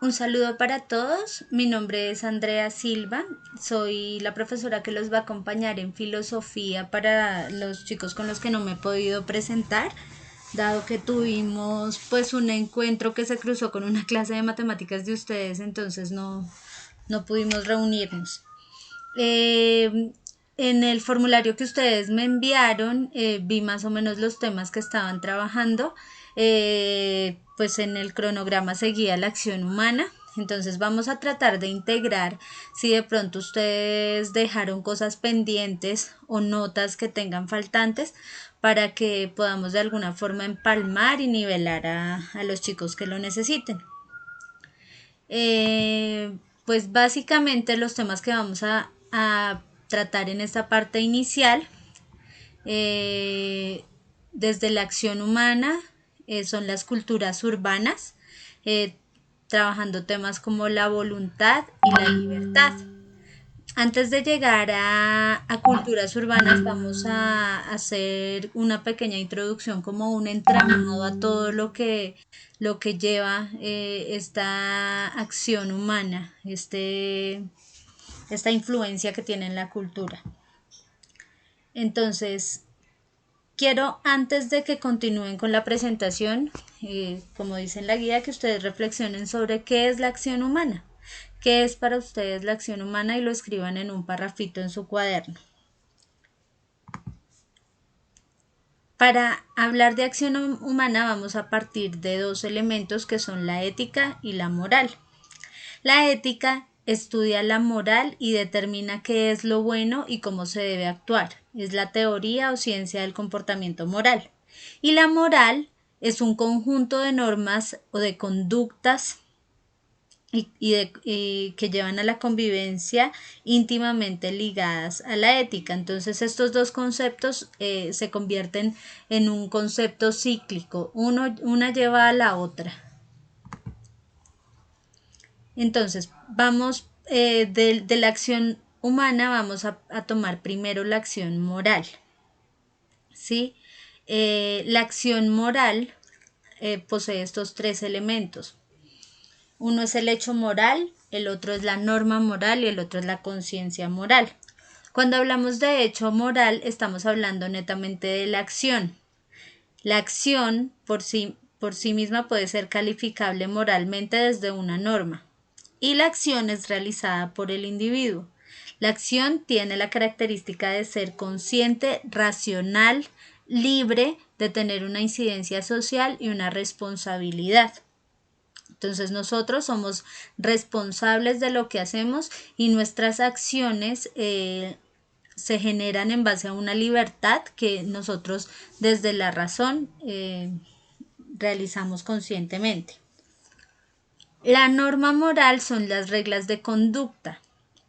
Un saludo para todos, mi nombre es Andrea Silva, soy la profesora que los va a acompañar en filosofía para los chicos con los que no me he podido presentar, dado que tuvimos pues un encuentro que se cruzó con una clase de matemáticas de ustedes, entonces no pudimos reunirnos. Eh, en el formulario que ustedes me enviaron, vi más o menos los temas que estaban trabajando. Pues en el cronograma seguía la acción humana. Entonces vamos a tratar de integrar si de pronto ustedes dejaron cosas pendientes o notas que tengan faltantes para que podamos de alguna forma empalmar y nivelar a los chicos que lo necesiten. Pues básicamente los temas que vamos a tratar en esta parte inicial, eh, desde la acción humana, son las culturas urbanas, eh, trabajando temas como la voluntad y la libertad. Antes de llegar a culturas urbanas, vamos a hacer una pequeña introducción, como un entramado a todo lo que lleva esta acción humana, esta influencia que tiene en la cultura. Entonces, quiero, antes de que continúen con la presentación, como dice en la guía, que ustedes reflexionen sobre qué es la acción humana, qué es para ustedes la acción humana y lo escriban en un parrafito en su cuaderno. Para hablar de acción humana vamos a partir de dos elementos que son la ética y la moral. La ética estudia la moral y determina qué es lo bueno y cómo se debe actuar. Es la teoría o ciencia del comportamiento moral. Y la moral es un conjunto de normas o de conductas que llevan a la convivencia íntimamente ligadas a la ética. Entonces estos dos conceptos se convierten en un concepto cíclico, una lleva a la otra. Entonces vamos de la acción humana, vamos a tomar primero la acción moral. ¿Sí? La acción moral posee estos tres elementos. Uno es el hecho moral, el otro es la norma moral y el otro es la conciencia moral. Cuando hablamos de hecho moral, estamos hablando netamente de la acción. La acción por sí misma puede ser calificable moralmente desde una norma y la acción es realizada por el individuo. La acción tiene la característica de ser consciente, racional, libre, de tener una incidencia social y una responsabilidad. Entonces nosotros somos responsables de lo que hacemos y nuestras acciones se generan en base a una libertad que nosotros desde la razón realizamos conscientemente. La norma moral son las reglas de conducta.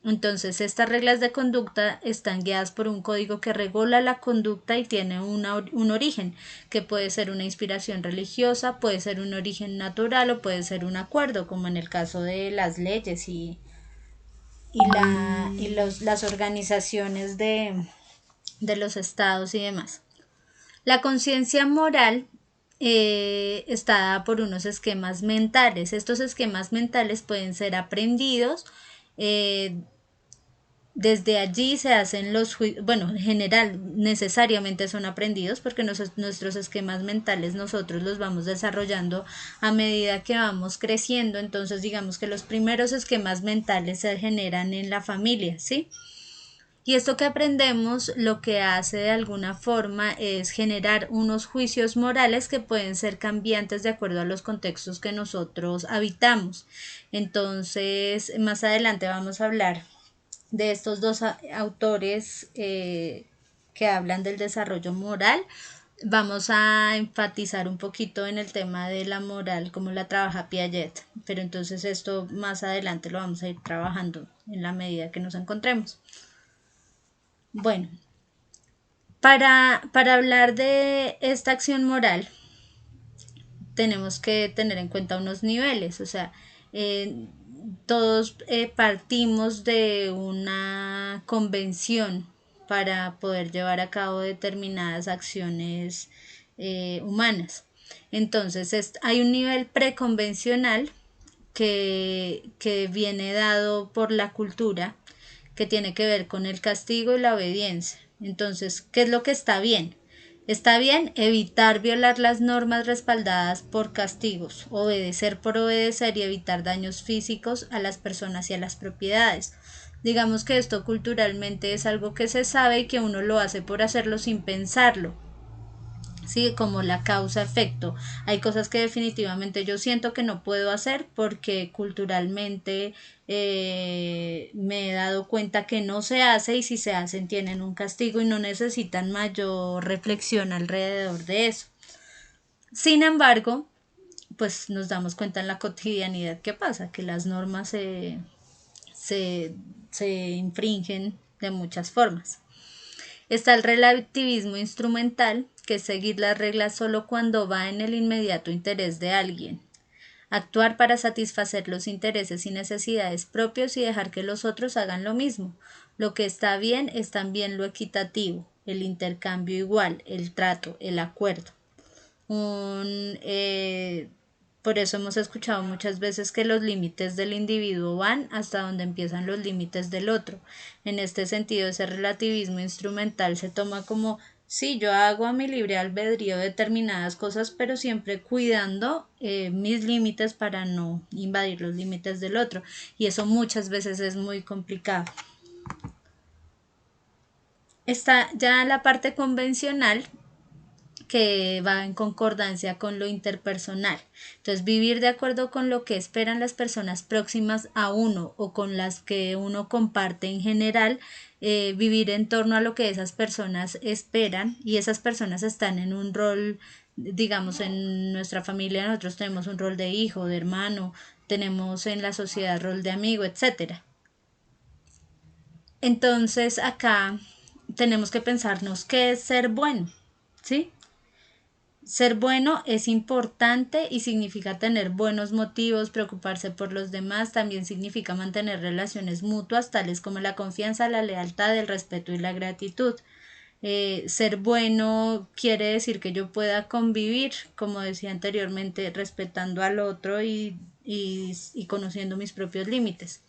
Entonces, estas reglas de conducta están guiadas por un código que regula la conducta y tiene un origen, que puede ser una inspiración religiosa, puede ser un origen natural o puede ser un acuerdo, como en el caso de las leyes las organizaciones de los estados y demás. La conciencia moral está dada por unos esquemas mentales. Estos esquemas mentales pueden ser aprendidos. Desde allí se hacen los juicios, bueno, en general necesariamente son aprendidos porque nuestros esquemas mentales nosotros los vamos desarrollando a medida que vamos creciendo. Entonces digamos que los primeros esquemas mentales se generan en la familia, ¿sí? Y esto que aprendemos lo que hace de alguna forma es generar unos juicios morales que pueden ser cambiantes de acuerdo a los contextos que nosotros habitamos. Entonces, más adelante vamos a hablar de estos dos autores que hablan del desarrollo moral. Vamos a enfatizar un poquito en el tema de la moral, como la trabaja Piaget, pero entonces esto más adelante lo vamos a ir trabajando en la medida que nos encontremos. Bueno, para hablar de esta acción moral, tenemos que tener en cuenta unos niveles, o sea, todos partimos de una convención para poder llevar a cabo determinadas acciones humanas. Entonces, hay un nivel preconvencional que viene dado por la cultura, que tiene que ver con el castigo y la obediencia. Entonces, ¿qué es lo que está bien? Está bien evitar violar las normas respaldadas por castigos, obedecer por obedecer y evitar daños físicos a las personas y a las propiedades. Digamos que esto culturalmente es algo que se sabe y que uno lo hace por hacerlo sin pensarlo. Sí, como la causa-efecto. Hay cosas que definitivamente yo siento que no puedo hacer porque culturalmente me he dado cuenta que no se hace, y si se hacen tienen un castigo y no necesitan mayor reflexión alrededor de eso. Sin embargo, pues nos damos cuenta en la cotidianidad que pasa, que las normas se, se infringen de muchas formas. Está el relativismo instrumental, que es seguir las reglas solo cuando va en el inmediato interés de alguien. Actuar para satisfacer los intereses y necesidades propios y dejar que los otros hagan lo mismo. Lo que está bien es también lo equitativo, el intercambio igual, el trato, el acuerdo. Un, por eso hemos escuchado muchas veces que los límites del individuo van hasta donde empiezan los límites del otro. En este sentido, ese relativismo instrumental se toma como, sí, yo hago a mi libre albedrío determinadas cosas, pero siempre cuidando mis límites para no invadir los límites del otro. Y eso muchas veces es muy complicado. Está ya la parte convencional, que va en concordancia con lo interpersonal. Entonces, vivir de acuerdo con lo que esperan las personas próximas a uno o con las que uno comparte en general, vivir en torno a lo que esas personas esperan, y esas personas están en un rol, digamos, en nuestra familia nosotros tenemos un rol de hijo, de hermano, tenemos en la sociedad rol de amigo, etcétera. Entonces, acá tenemos que pensarnos qué es ser bueno, ¿sí? Ser bueno es importante y significa tener buenos motivos, preocuparse por los demás, también significa mantener relaciones mutuas tales como la confianza, la lealtad, el respeto y la gratitud. Ser bueno quiere decir que yo pueda convivir, como decía anteriormente, respetando al otro y conociendo mis propios límites.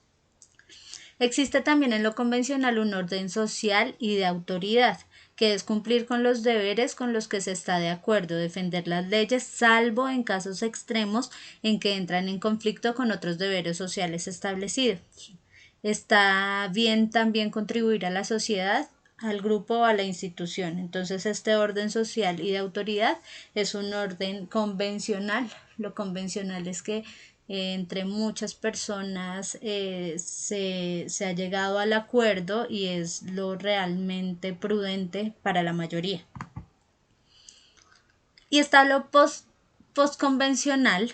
Existe también en lo convencional un orden social y de autoridad, que es cumplir con los deberes con los que se está de acuerdo, defender las leyes, salvo en casos extremos en que entran en conflicto con otros deberes sociales establecidos. Está bien también contribuir a la sociedad, al grupo o a la institución. Entonces, este orden social y de autoridad es un orden convencional. Lo convencional es que entre muchas personas se ha llegado al acuerdo y es lo realmente prudente para la mayoría. Y está lo postconvencional,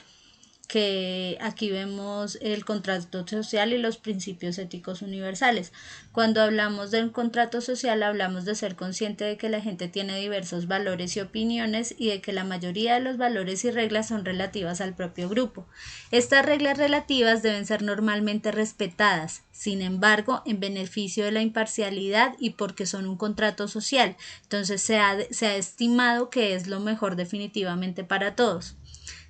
que aquí vemos el contrato social y los principios éticos universales. Cuando hablamos del contrato social, hablamos de ser consciente de que la gente tiene diversos valores y opiniones y de que la mayoría de los valores y reglas son relativas al propio grupo. Estas reglas relativas deben ser normalmente respetadas, sin embargo, en beneficio de la imparcialidad y porque son un contrato social. Entonces se ha estimado que es lo mejor definitivamente para todos.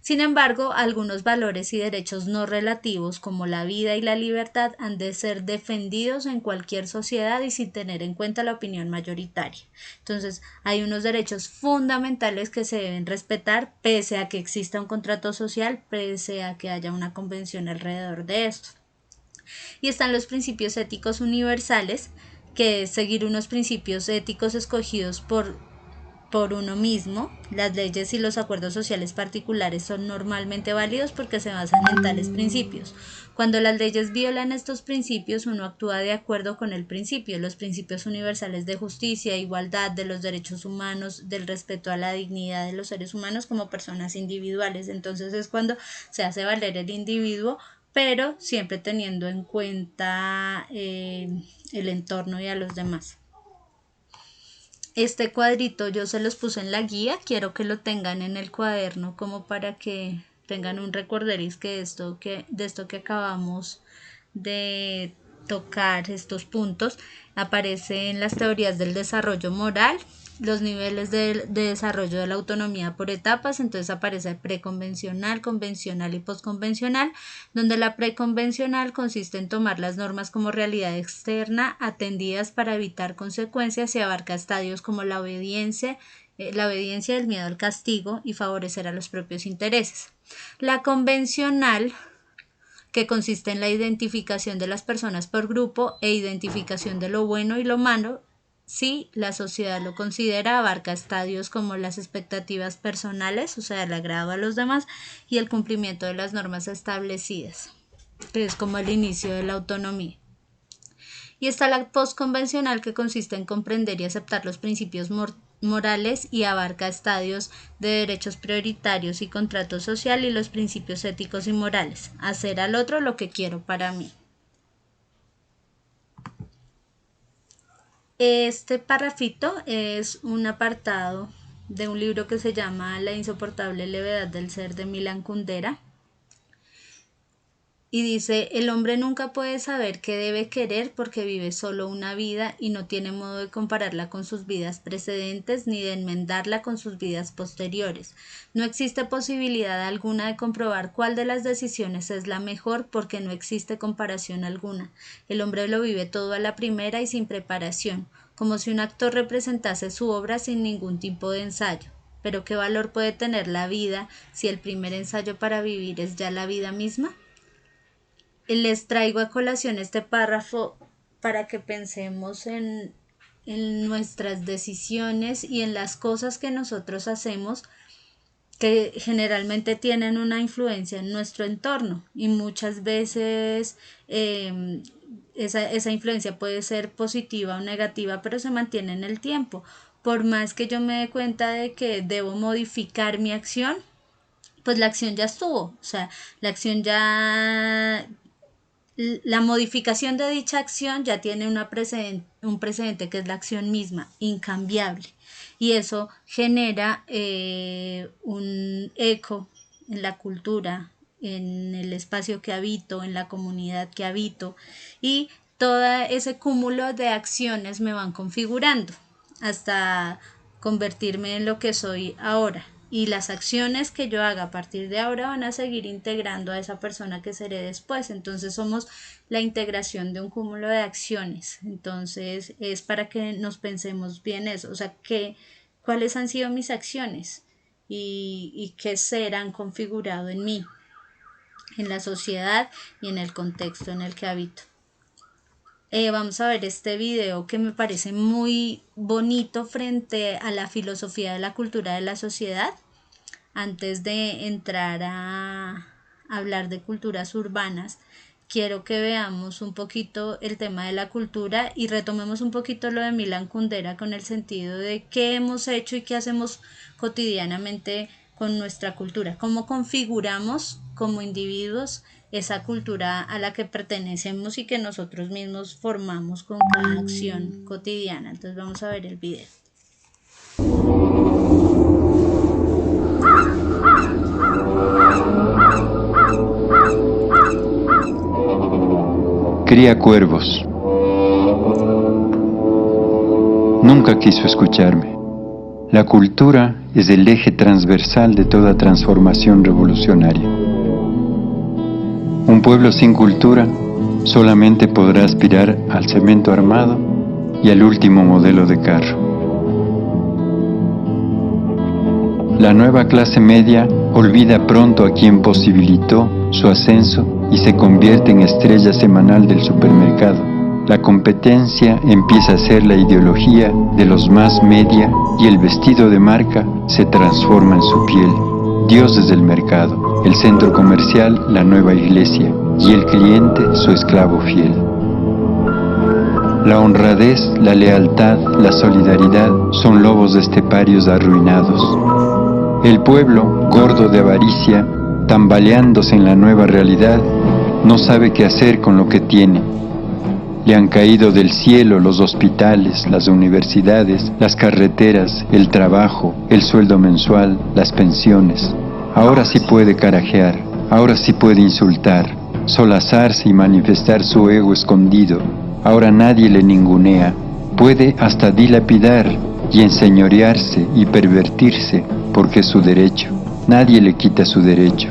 Sin embargo, algunos valores y derechos no relativos, como la vida y la libertad, han de ser defendidos en cualquier sociedad y sin tener en cuenta la opinión mayoritaria. Entonces, hay unos derechos fundamentales que se deben respetar pese a que exista un contrato social, pese a que haya una convención alrededor de esto. Y están los principios éticos universales, que es seguir unos principios éticos escogidos por uno mismo. Las leyes y los acuerdos sociales particulares son normalmente válidos porque se basan en tales principios. Cuando las leyes violan estos principios, uno actúa de acuerdo con el principio. Los principios universales de justicia, igualdad, de los derechos humanos, del respeto a la dignidad de los seres humanos como personas individuales. Entonces es cuando se hace valer el individuo, pero siempre teniendo en cuenta el entorno y a los demás. Este cuadrito yo se los puse en la guía, quiero que lo tengan en el cuaderno como para que tengan un recorderis de esto que acabamos de tocar, estos puntos. Aparece en las teorías del desarrollo moral, los niveles de desarrollo de la autonomía por etapas. Entonces aparece preconvencional, convencional y postconvencional, donde la preconvencional consiste en tomar las normas como realidad externa atendidas para evitar consecuencias y abarca estadios como la obediencia, el miedo al castigo y favorecer a los propios intereses. La convencional, que consiste en la identificación de las personas por grupo e identificación de lo bueno y lo malo, si la sociedad lo considera, abarca estadios como las expectativas personales, o sea, el agrado a los demás, y el cumplimiento de las normas establecidas, que es como el inicio de la autonomía. Y está la postconvencional, que consiste en comprender y aceptar los principios morales y abarca estadios de derechos prioritarios y contrato social y los principios éticos y morales, hacer al otro lo que quiero para mí. Este parrafito es un apartado de un libro que se llama La insoportable levedad del ser, de Milan Kundera. Y dice: el hombre nunca puede saber qué debe querer porque vive solo una vida y no tiene modo de compararla con sus vidas precedentes ni de enmendarla con sus vidas posteriores. No existe posibilidad alguna de comprobar cuál de las decisiones es la mejor porque no existe comparación alguna. El hombre lo vive todo a la primera y sin preparación, como si un actor representase su obra sin ningún tipo de ensayo. Pero ¿qué valor puede tener la vida si el primer ensayo para vivir es ya la vida misma? Les traigo a colación este párrafo para que pensemos en nuestras decisiones y en las cosas que nosotros hacemos, que generalmente tienen una influencia en nuestro entorno, y muchas veces esa influencia puede ser positiva o negativa, pero se mantiene en el tiempo. Por más que yo me dé cuenta de que debo modificar mi acción, pues la acción ya estuvo, o sea, la acción ya... La modificación de dicha acción ya tiene un precedente que es la acción misma, incambiable, y eso genera un eco en la cultura, en el espacio que habito, en la comunidad que habito, y todo ese cúmulo de acciones me van configurando hasta convertirme en lo que soy ahora. Y las acciones que yo haga a partir de ahora van a seguir integrando a esa persona que seré después. Entonces somos la integración de un cúmulo de acciones. Entonces es para que nos pensemos bien eso. O sea, cuáles han sido mis acciones y qué ser han configurado en mí, en la sociedad y en el contexto en el que habito. Vamos a ver este video que me parece muy bonito frente a la filosofía de la cultura de la sociedad. Antes de entrar a hablar de culturas urbanas, quiero que veamos un poquito el tema de la cultura y retomemos un poquito lo de Milan Kundera, con el sentido de qué hemos hecho y qué hacemos cotidianamente con nuestra cultura, cómo configuramos como individuos esa cultura a la que pertenecemos y que nosotros mismos formamos con cada acción cotidiana. Entonces vamos a ver el video. Cría cuervos. Nunca quiso escucharme. La cultura es el eje transversal de toda transformación revolucionaria. Un pueblo sin cultura solamente podrá aspirar al cemento armado y al último modelo de carro. La nueva clase media olvida pronto a quien posibilitó su ascenso y se convierte en estrella semanal del supermercado. La competencia empieza a ser la ideología de los más media y el vestido de marca se transforma en su piel. Dios es el mercado, el centro comercial la nueva iglesia y el cliente su esclavo fiel. La honradez, la lealtad, la solidaridad son lobos esteparios arruinados. El pueblo, gordo de avaricia, tambaleándose en la nueva realidad, no sabe qué hacer con lo que tiene. Le han caído del cielo los hospitales, las universidades, las carreteras, el trabajo, el sueldo mensual, las pensiones. Ahora sí puede carajear, ahora sí puede insultar, solazarse y manifestar su ego escondido. Ahora nadie le ningunea, puede hasta dilapidar y enseñorearse y pervertirse porque es su derecho. Nadie le quita su derecho.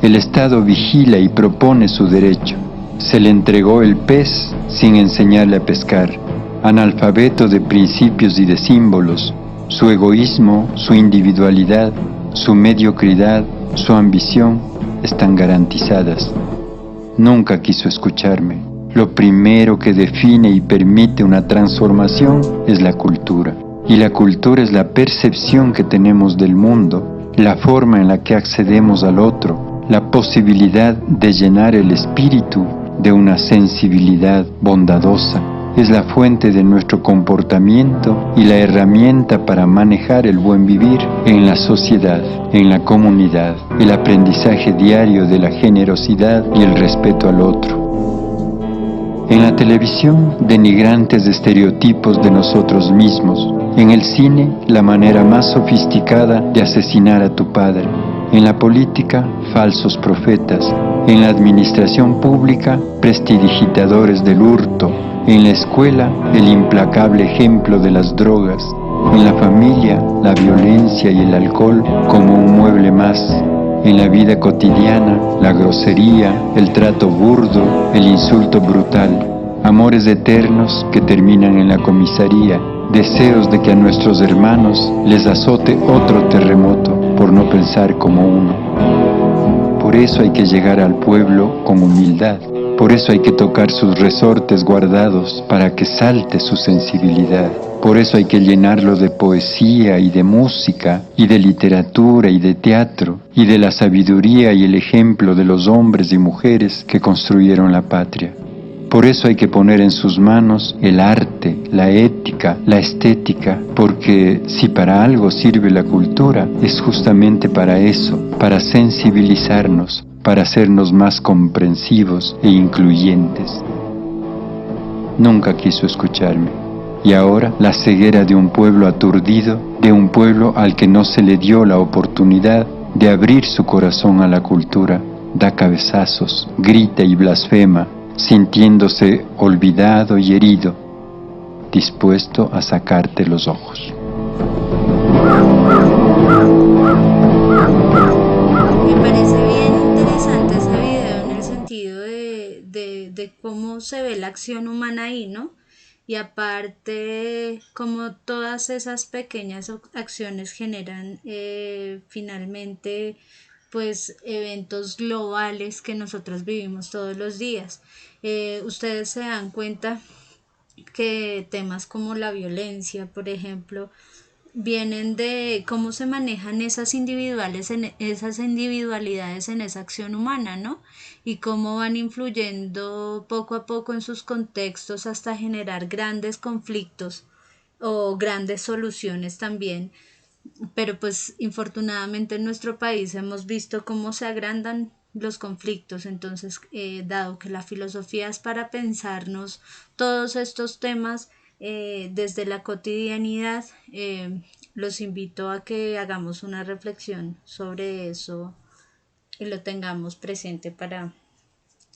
El Estado vigila y propone su derecho. Se le entregó el pez sin enseñarle a pescar. Analfabeto de principios y de símbolos, su egoísmo, su individualidad, su mediocridad, su ambición están garantizadas. Nunca quiso escucharme. Lo primero que define y permite una transformación es la cultura. Y la cultura es la percepción que tenemos del mundo, la forma en la que accedemos al otro, la posibilidad de llenar el espíritu de una sensibilidad bondadosa. Es la fuente de nuestro comportamiento y la herramienta para manejar el buen vivir en la sociedad, en la comunidad, el aprendizaje diario de la generosidad y el respeto al otro. En la televisión, denigrantes estereotipos de nosotros mismos. En el cine, la manera más sofisticada de asesinar a tu padre. En la política, falsos profetas. En la administración pública, prestidigitadores del hurto. En la escuela, el implacable ejemplo de las drogas. En la familia, la violencia y el alcohol como un mueble más. En la vida cotidiana, la grosería, el trato burdo, el insulto brutal. Amores eternos que terminan en la comisaría. Deseos de que a nuestros hermanos les azote otro terremoto por no pensar como uno. Por eso hay que llegar al pueblo con humildad. Por eso hay que tocar sus resortes guardados para que salte su sensibilidad. Por eso hay que llenarlo de poesía y de música, y de literatura y de teatro, y de la sabiduría y el ejemplo de los hombres y mujeres que construyeron la patria. Por eso hay que poner en sus manos el arte, la ética, la estética, porque si para algo sirve la cultura, es justamente para eso, para sensibilizarnos, para hacernos más comprensivos e incluyentes. Nunca quiso escucharme. Y ahora la ceguera de un pueblo aturdido, de un pueblo al que no se le dio la oportunidad de abrir su corazón a la cultura, da cabezazos, grita y blasfema, sintiéndose olvidado y herido, dispuesto a sacarte los ojos. Me parece bien interesante ese video en el sentido de cómo se ve la acción humana ahí, ¿no? Y aparte, cómo todas esas pequeñas acciones generan finalmente pues eventos globales que nosotros vivimos todos los días. Ustedes se dan cuenta que temas como la violencia, por ejemplo, vienen de cómo se manejan esas individualidades en esa acción humana, ¿no? Y cómo van influyendo poco a poco en sus contextos hasta generar grandes conflictos o grandes soluciones también. Pero pues infortunadamente en nuestro país hemos visto cómo se agrandan los conflictos. Entonces, dado que la filosofía es para pensarnos todos estos temas desde la cotidianidad, los invito a que hagamos una reflexión sobre eso y lo tengamos presente para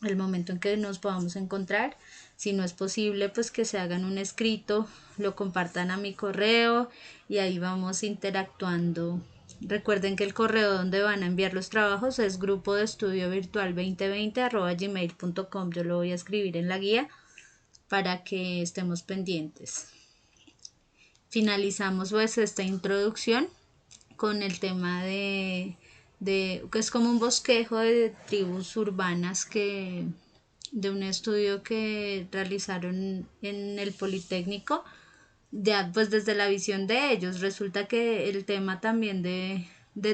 el momento en que nos podamos encontrar. Si no es posible, pues que se hagan un escrito, lo compartan a mi correo y ahí vamos interactuando. Recuerden que el correo donde van a enviar los trabajos es grupo de estudio virtual 2020@gmail.com. Yo lo voy a escribir en la guía para que estemos pendientes. Finalizamos pues esta introducción con el tema que es como un bosquejo de tribus urbanas de un estudio que realizaron en el Politécnico, pues desde la visión de ellos. Resulta que el tema también de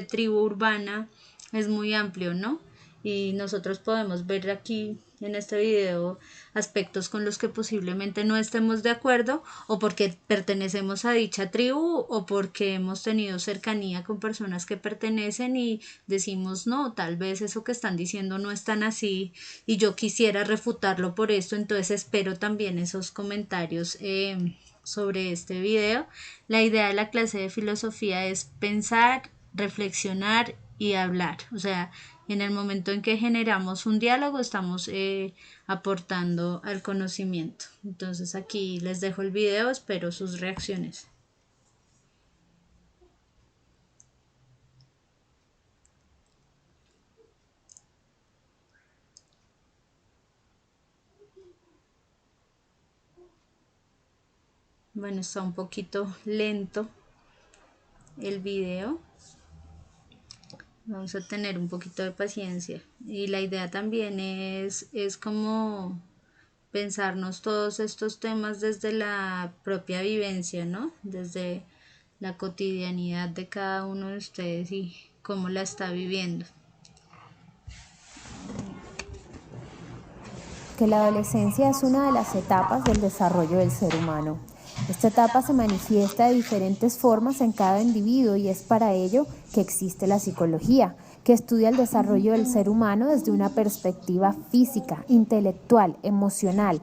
tribu urbana es muy amplio, ¿no? Y nosotros podemos ver aquí en este video aspectos con los que posiblemente no estemos de acuerdo, o porque pertenecemos a dicha tribu o porque hemos tenido cercanía con personas que pertenecen y decimos no, tal vez eso que están diciendo no es tan así y yo quisiera refutarlo por esto. Entonces espero también esos comentarios sobre este video. La idea de la clase de filosofía es pensar, reflexionar y hablar. O sea, en el momento en que generamos un diálogo estamos aportando al conocimiento. Entonces aquí les dejo el video, espero sus reacciones. Bueno, está un poquito lento el video. Vamos a tener un poquito de paciencia. Y la idea también es como pensarnos todos estos temas desde la propia vivencia, ¿no? Desde la cotidianidad de cada uno de ustedes y cómo la está viviendo. Que la adolescencia es una de las etapas del desarrollo del ser humano. Esta etapa se manifiesta de diferentes formas en cada individuo y es para ello que existe la psicología, que estudia el desarrollo del ser humano desde una perspectiva física, intelectual, emocional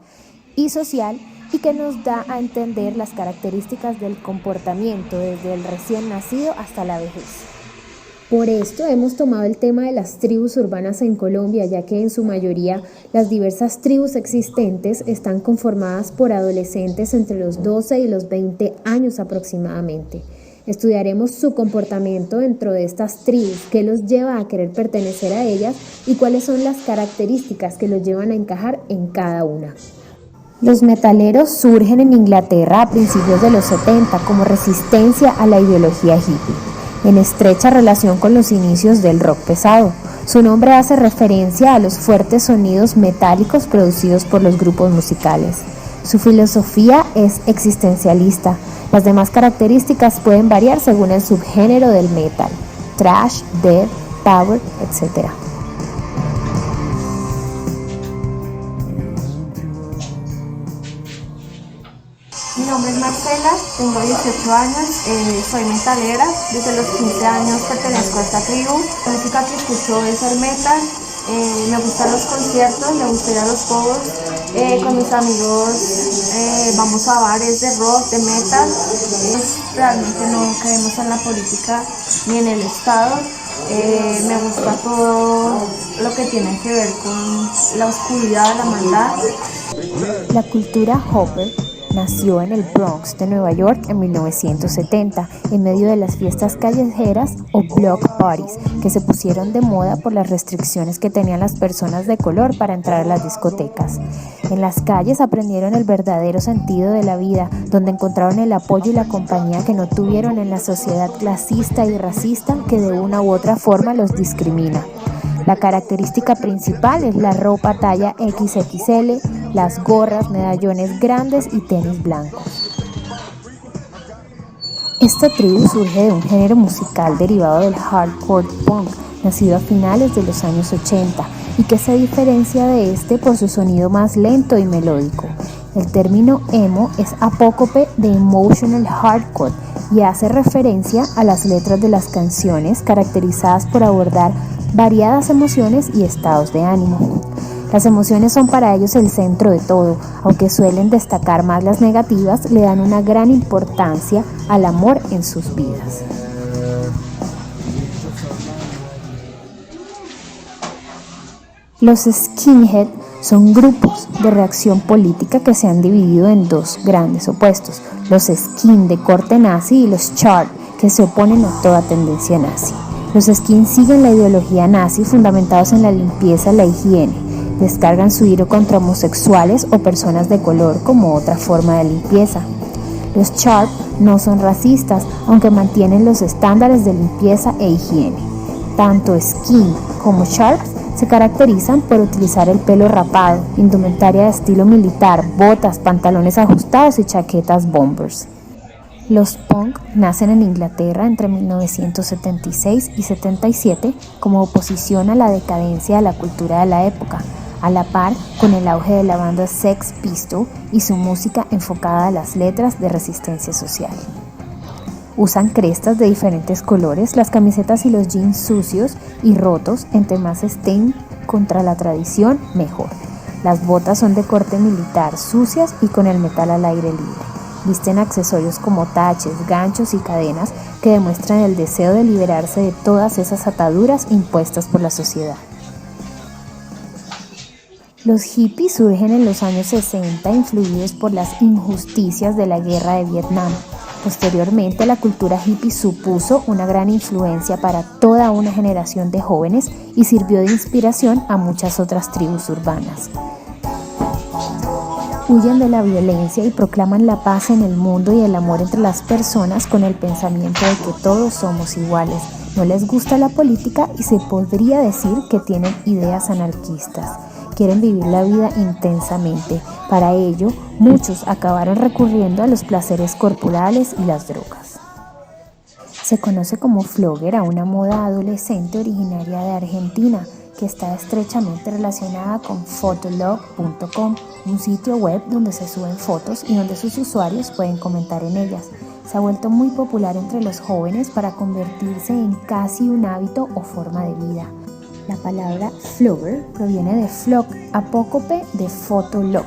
y social y que nos da a entender las características del comportamiento desde el recién nacido hasta la vejez. Por esto hemos tomado el tema de las tribus urbanas en Colombia, ya que en su mayoría las diversas tribus existentes están conformadas por adolescentes entre los 12 y los 20 años aproximadamente. Estudiaremos su comportamiento dentro de estas tribus, qué los lleva a querer pertenecer a ellas y cuáles son las características que los llevan a encajar en cada una. Los metaleros surgen en Inglaterra a principios de los 70 como resistencia a la ideología hippie, en estrecha relación con los inicios del rock pesado. Su nombre hace referencia a los fuertes sonidos metálicos producidos por los grupos musicales. Su filosofía es existencialista. Las demás características pueden variar según el subgénero del metal: thrash, death, power, etc. Mi nombre es Marcela, tengo 18 años, soy metalera, desde los 15 años pertenezco a esta tribu. La música que escucho es el metal, me gustan los conciertos, me gusta ir a los juegos, con mis amigos vamos a bares de rock, de metal. Realmente no creemos en la política ni en el Estado, me gusta todo lo que tiene que ver con la oscuridad, la maldad. La cultura Hopper nació en el Bronx de Nueva York en 1970, en medio de las fiestas callejeras o block parties, que se pusieron de moda por las restricciones que tenían las personas de color para entrar a las discotecas. En las calles aprendieron el verdadero sentido de la vida, donde encontraron el apoyo y la compañía que no tuvieron en la sociedad clasista y racista que de una u otra forma los discrimina. La característica principal es la ropa talla XXL, las gorras, medallones grandes y tenis blancos. Esta tribu surge de un género musical derivado del hardcore punk, nacido a finales de los años 80 y que se diferencia de este por su sonido más lento y melódico. El término emo es apócope de emotional hardcore y hace referencia a las letras de las canciones caracterizadas por abordar variadas emociones y estados de ánimo. Las emociones son para ellos el centro de todo, aunque suelen destacar más las negativas, le dan una gran importancia al amor en sus vidas. Los skinhead son grupos de reacción política que se han dividido en dos grandes opuestos: los skin de corte nazi y los chart, que se oponen a toda tendencia nazi. Los skin siguen la ideología nazi fundamentados en la limpieza y la higiene. Descargan su ira contra homosexuales o personas de color como otra forma de limpieza. Los sharp no son racistas, aunque mantienen los estándares de limpieza e higiene. Tanto skin como sharps se caracterizan por utilizar el pelo rapado, indumentaria de estilo militar, botas, pantalones ajustados y chaquetas bombers. Los punk nacen en Inglaterra entre 1976 y 77 como oposición a la decadencia de la cultura de la época, a la par con el auge de la banda Sex Pistols y su música enfocada a las letras de resistencia social. Usan crestas de diferentes colores, las camisetas y los jeans sucios y rotos, entre más estén contra la tradición, mejor. Las botas son de corte militar, sucias y con el metal al aire libre. Visten accesorios como taches, ganchos y cadenas que demuestran el deseo de liberarse de todas esas ataduras impuestas por la sociedad. Los hippies surgen en los años 60 influidos por las injusticias de la guerra de Vietnam. Posteriormente, la cultura hippie supuso una gran influencia para toda una generación de jóvenes y sirvió de inspiración a muchas otras tribus urbanas. Huyen de la violencia y proclaman la paz en el mundo y el amor entre las personas con el pensamiento de que todos somos iguales. No les gusta la política y se podría decir que tienen ideas anarquistas. Quieren vivir la vida intensamente. Para ello, muchos acabaron recurriendo a los placeres corporales y las drogas. Se conoce como flogger a una moda adolescente originaria de Argentina, que está estrechamente relacionada con fotolog.com, un sitio web donde se suben fotos y donde sus usuarios pueden comentar en ellas. Se ha vuelto muy popular entre los jóvenes para convertirse en casi un hábito o forma de vida. La palabra flogger proviene de flog, apócope de fotolog.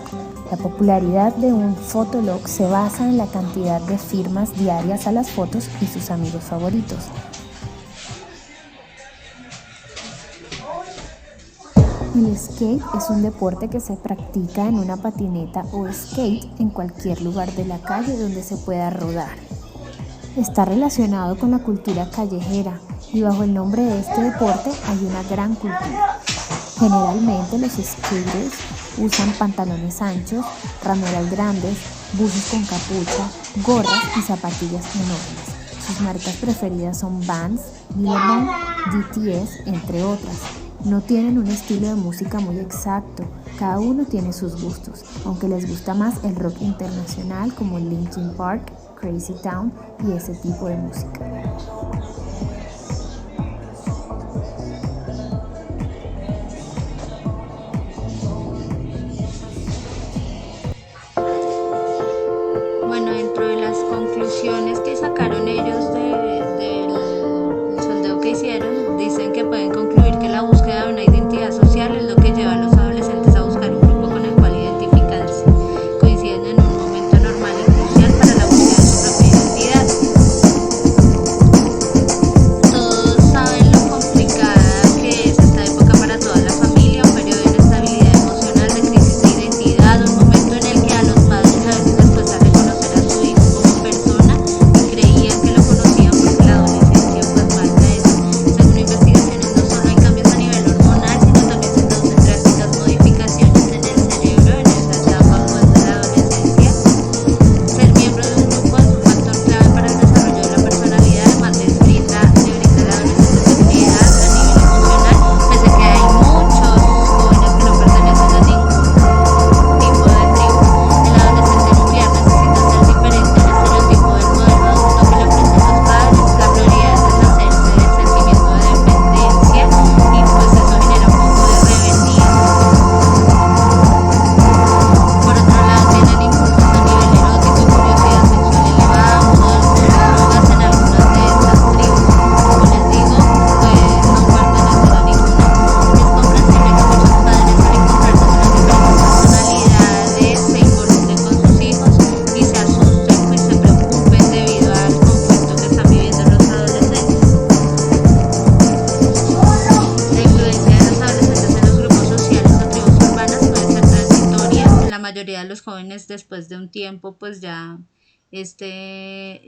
La popularidad de un fotolog se basa en la cantidad de firmas diarias a las fotos y sus amigos favoritos. El skate es un deporte que se practica en una patineta o skate en cualquier lugar de la calle donde se pueda rodar. Está relacionado con la cultura callejera y bajo el nombre de este deporte hay una gran cultura. Generalmente los skaters usan pantalones anchos, rameras grandes, buzos con capucha, gorras y zapatillas enormes. Sus marcas preferidas son Vans, Billabong, DTS, entre otras. No tienen un estilo de música muy exacto, cada uno tiene sus gustos, aunque les gusta más el rock internacional como Linkin Park, Crazy Town y ese tipo de música. Bueno, dentro de las conclusiones que sacaron ellos del sondeo que hicieron, dicen que pueden concluir que la búsqueda de una identidad social es lo que lleva a los adolescentes a buscar un grupo con el cual identificarse. Coinciden en un momento normal y crucial para la búsqueda de su propia identidad. Todos saben lo complicada que es esta época para toda la familia, un periodo de inestabilidad emocional, de crisis de identidad, un momento en el que a los padres a veces les cuesta reconocer a su hijo como persona y creían que lo conocían porque la adolescencia pues marca eso. Según investigaciones, no solo hay cambios a nivel hormonal, sino también se producen drásticas modificaciones en el cerebro en esa etapa pues de la adolescencia. Ser miembro de un grupo es un factor clave para el desarrollo de la personalidad, además le brinda a la adolescente seguridad a nivel emocional, pese a que hay muchos jóvenes que no pertenecen a ningún tipo de tribu. El adolescente nuclear necesita ser diferente al estereotipo del modelo adulto que le ofrecen los padres. La prioridad es deshacerse del sentimiento de dependencia y pues eso genera un poco de rebeldía. Por otro lado, tienen impulsos a nivel erótico y curiosidad sexual elevada, uso de drogas en algunas de estas tribus. Como les digo, pues no pertenecen a ninguna. Es comprensible que muchos padres al encontrarse con las diferentes personalidades se involucren con sus hijos y se asusten pues se preocupen debido al conflicto que están viviendo los adolescentes. La influencia de los adolescentes en los grupos sociales o tribus urbanas puede ser transitoria. La mayoría de los jóvenes después de un tiempo pues ya esta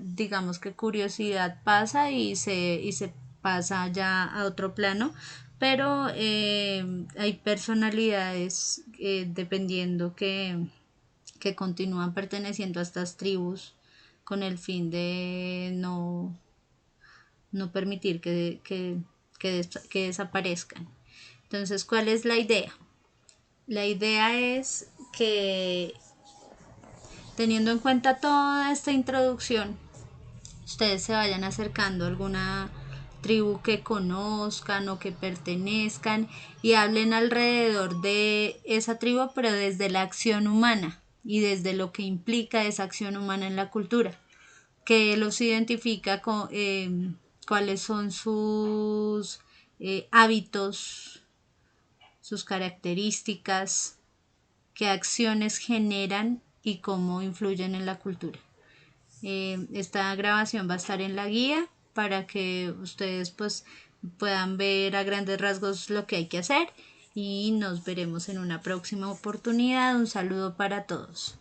digamos que curiosidad pasa y se pasa ya a otro plano, pero hay personalidades dependiendo que continúan perteneciendo a estas tribus con el fin de no permitir que desaparezcan. Entonces, ¿cuál es la idea? La idea es que teniendo en cuenta toda esta introducción, ustedes se vayan acercando a alguna tribu que conozcan o que pertenezcan y hablen alrededor de esa tribu, pero desde la acción humana y desde lo que implica esa acción humana en la cultura, que los identifica con cuáles son sus hábitos, sus características, qué acciones generan y cómo influyen en la cultura. Esta grabación va a estar en la guía para que ustedes pues puedan ver a grandes rasgos lo que hay que hacer y nos veremos en una próxima oportunidad. Un saludo para todos.